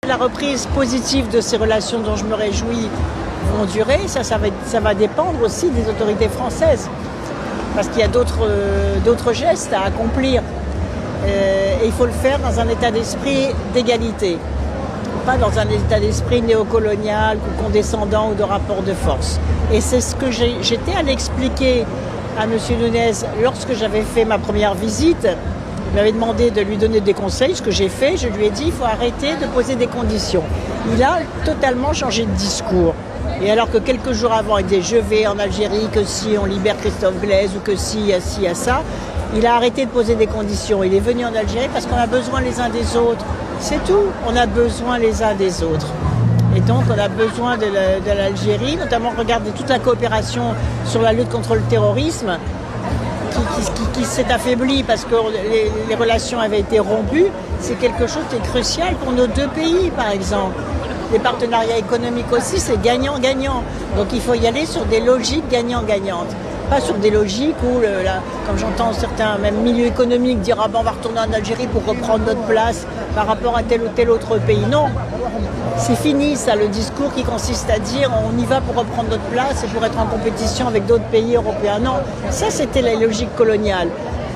la reprise positive de ces relations dont je me réjouis vont durer, ça va dépendre aussi des autorités françaises. Parce qu'il y a d'autres gestes à accomplir. Et il faut le faire dans un état d'esprit d'égalité. Pas dans un état d'esprit néocolonial ou condescendant ou de rapport de force. Et c'est ce que j'étais à l'expliquer à M. Nunez lorsque j'avais fait ma première visite. Il m'avait demandé de lui donner des conseils, ce que j'ai fait. Je lui ai dit, il faut arrêter de poser des conditions. Il a totalement changé de discours. Et alors que quelques jours avant, il disait, je vais en Algérie, que si on libère Christophe Blaise, ou que si, il y a ça, il a arrêté de poser des conditions. Il est venu en Algérie parce qu'on a besoin les uns des autres. C'est tout, on a besoin les uns des autres. Et donc on a besoin de l'Algérie, notamment regardez toute la coopération sur la lutte contre le terrorisme, qui s'est affaiblie parce que les relations avaient été rompues. C'est quelque chose qui est crucial pour nos deux pays, par exemple. Les partenariats économiques aussi, c'est gagnant-gagnant. Donc il faut y aller sur des logiques gagnant-gagnantes. Pas sur des logiques où, comme j'entends certains, même milieux économiques, dire « Ah ben on va retourner en Algérie pour reprendre notre place par rapport à tel ou tel autre pays ». Non, c'est fini ça, le discours qui consiste à dire « On y va pour reprendre notre place et pour être en compétition avec d'autres pays européens ». Non, ça c'était la logique coloniale.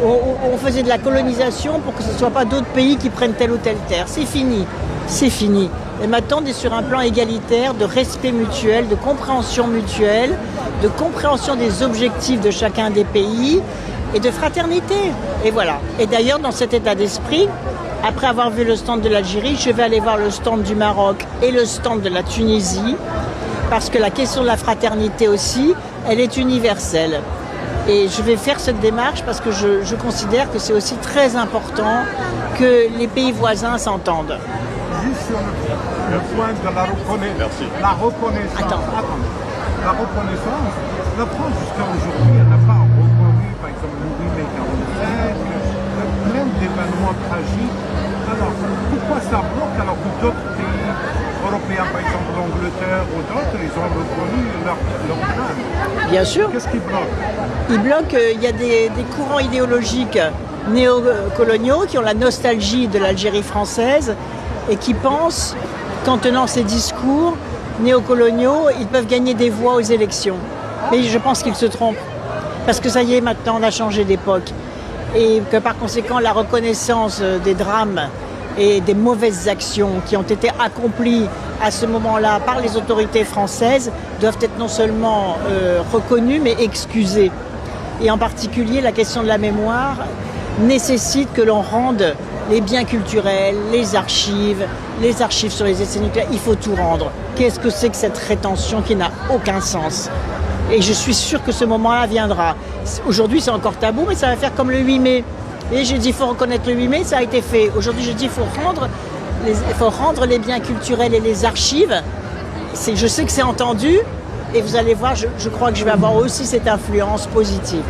On faisait de la colonisation pour que ce ne soit pas d'autres pays qui prennent telle ou telle terre. C'est fini, c'est fini. Et maintenant, on est sur un plan égalitaire, de respect mutuel, de compréhension mutuelle, de compréhension des objectifs de chacun des pays et de fraternité. Et voilà. Et d'ailleurs, dans cet état d'esprit, après avoir vu le stand de l'Algérie, je vais aller voir le stand du Maroc et le stand de la Tunisie, parce que la question de la fraternité aussi, elle est universelle. Et je vais faire cette démarche parce que je considère que c'est aussi très important que les pays voisins s'entendent. Juste sur le point de la reconnaissance. La reconnaissance. La reconnaissance. La France, jusqu'à aujourd'hui, elle n'a pas reconnu, par exemple, le 8 mai 47, plein d'événements tragiques. Alors, pourquoi ça bloque alors que d'autres pays européens, par exemple l'Angleterre ou d'autres, ils ont reconnu leur plan? Bien sûr. Qu'est-ce qui bloque? Il bloque, il y a des courants idéologiques néocoloniaux qui ont la nostalgie de l'Algérie française et qui pensent qu'en tenant ces discours néocoloniaux, ils peuvent gagner des voix aux élections. Mais je pense qu'ils se trompent. Parce que ça y est, maintenant, on a changé d'époque. Et que par conséquent, la reconnaissance des drames et des mauvaises actions qui ont été accomplies à ce moment-là par les autorités françaises doivent être non seulement reconnues, mais excusées. Et en particulier, la question de la mémoire nécessite que l'on rende les biens culturels, les archives sur les essais nucléaires, il faut tout rendre. Qu'est-ce que c'est que cette rétention qui n'a aucun sens? Et je suis sûre que ce moment-là viendra. Aujourd'hui, c'est encore tabou, mais ça va faire comme le 8 mai. Et j'ai dit, il faut reconnaître le 8 mai, ça a été fait. Aujourd'hui, je dis, il faut rendre les biens culturels et les archives. Je sais que c'est entendu, et vous allez voir, je crois que je vais avoir aussi cette influence positive.